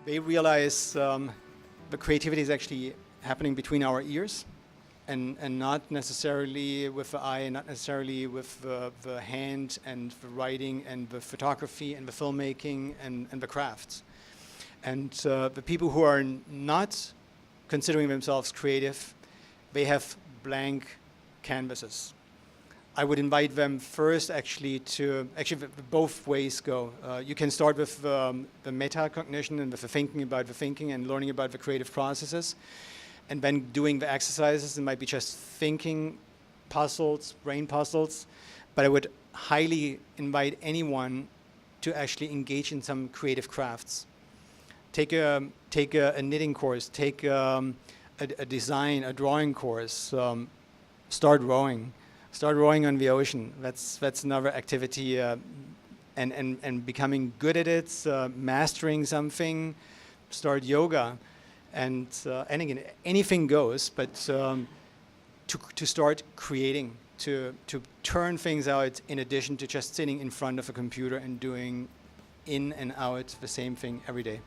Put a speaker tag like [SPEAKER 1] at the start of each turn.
[SPEAKER 1] They realize the creativity is actually happening between our ears, and not necessarily with the eye, not necessarily with the hand and the writing and the photography and the filmmaking and the crafts. And the people who are not considering themselves creative, they have blank canvases. I would invite them first actually both ways go. You can start with the metacognition and with the thinking about the thinking and learning about the creative processes, and then doing the exercises. It might be just thinking puzzles, brain puzzles, but I would highly invite anyone to actually engage in some creative crafts. Take a knitting course, take a design, a drawing course, start rowing. Start rowing on the ocean. That's another activity, and becoming good at it, mastering something. Start yoga, and again, anything goes. But to start creating, to turn things out in addition to just sitting in front of a computer and doing in and out the same thing every day.